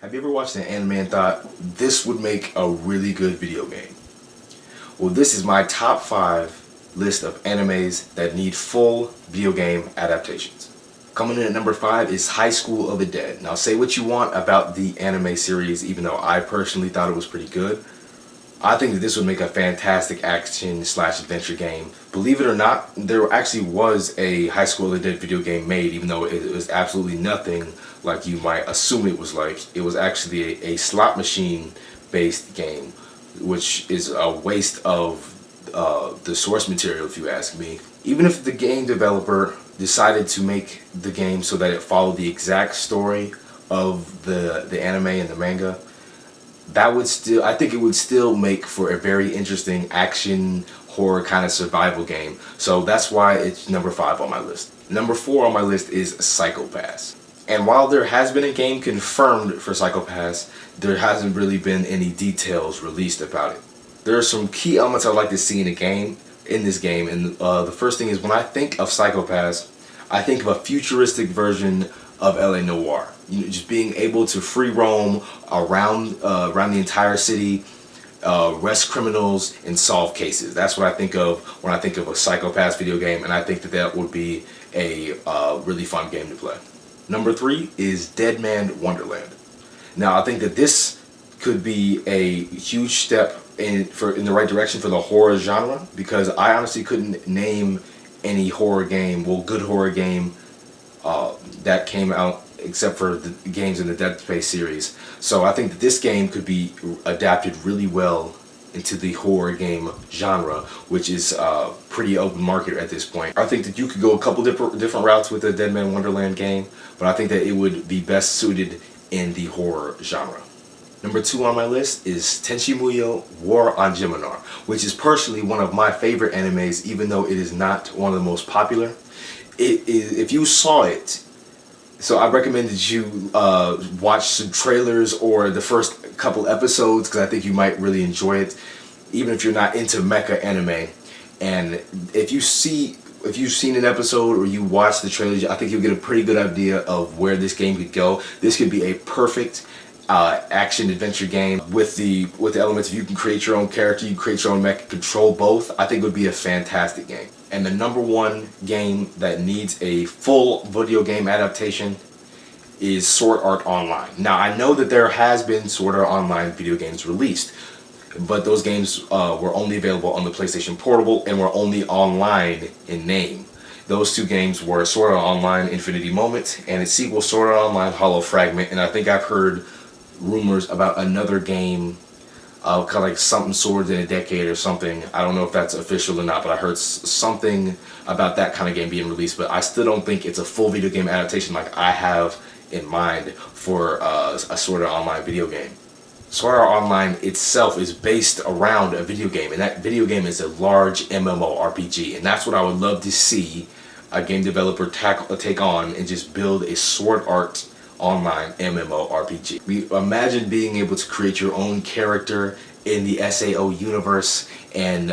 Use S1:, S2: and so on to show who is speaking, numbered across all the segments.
S1: Have you ever watched an anime and thought, this would make a really good video game? Well, this is my top 5 list of animes that need full video game adaptations. Coming in at number 5 is High School of the Dead. Now, say what you want about the anime series, even though I personally thought it was pretty good. I think that this would make a fantastic action/adventure game. Believe it or not, there actually was a High School of the Dead video game made, even though it was absolutely nothing like you might assume it was like. It was actually a slot machine based game, which is a waste of the source material, if you ask me. Even if the game developer decided to make the game so that it followed the exact story of the anime and the manga, that would still, I think it would still make for a very interesting action horror kind of survival game. So that's why it's number 5 on my list. Number 4 on my list is Psychopass. And while there has been a game confirmed for Psychopass, there hasn't really been any details released about it. There are some key elements I'd like to see in this game, and the first thing is, when I think of Psychopass, I think of a futuristic version of LA Noire. You know, just being able to free roam around the entire city, arrest criminals, and solve cases. That's what I think of when I think of a Psychopass video game, and I think that that would be a really fun game to play. Number 3 is Dead Man Wonderland. Now, I think that this could be a huge step in the right direction for the horror genre, because I honestly couldn't name any horror game, well, good horror game that came out except for the games in the Dead Space series. So I think that this game could be adapted really well into the horror game genre, which is pretty open market at this point. I think that you could go a couple different routes with the Dead Man Wonderland game, but I think that it would be best suited in the horror genre. Number 2 on my list is Tenshi War on Geminar, which is personally one of my favorite animes, even though it is not one of the most popular. If you saw it, so I recommend that you watch some trailers or the first couple episodes, because I think you might really enjoy it, even if you're not into mecha anime. And if you've seen an episode or you watch the trailers, I think you'll get a pretty good idea of where this game could go. This could be a perfect action adventure game with the elements of you can create your own character, you create your own mech, control both. I think it would be a fantastic game. And the number 1 game that needs a full video game adaptation is Sword Art Online. Now, I know that there has been Sword Art Online video games released, but those games were only available on the PlayStation Portable and were only online in name. Those 2 games were Sword Art Online Infinity Moment and its sequel, Sword Art Online Hollow Fragment. And I think I've heard rumors about another game, kind of like something Swords in a Decade or something. I don't know if that's official or not, but I heard something about that kind of game being released. But I still don't think it's a full video game adaptation like I have in mind for a Sword Art Online video game. Sword Art Online itself is based around a video game, and that video game is a large MMORPG, and that's what I would love to see a game developer take on and just build a Sword Art Online MMORPG. Imagine being able to create your own character in the SAO universe and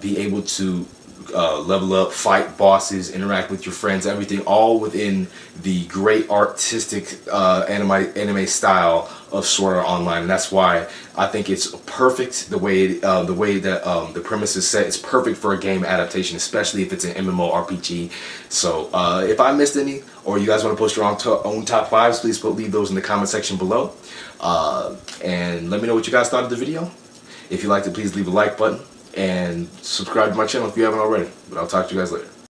S1: be able to level up, fight bosses, interact with your friends, everything all within the great artistic anime style of Sword Art Online. And that's why I think it's perfect the way that the premise is set. It's perfect for a game adaptation, especially if it's an MMORPG. So if I missed any, or you guys want to post your own top 5s, please leave those in the comment section below. And let me know what you guys thought of the video. If you liked it, please leave a like button and subscribe to my channel if you haven't already. But I'll talk to you guys later.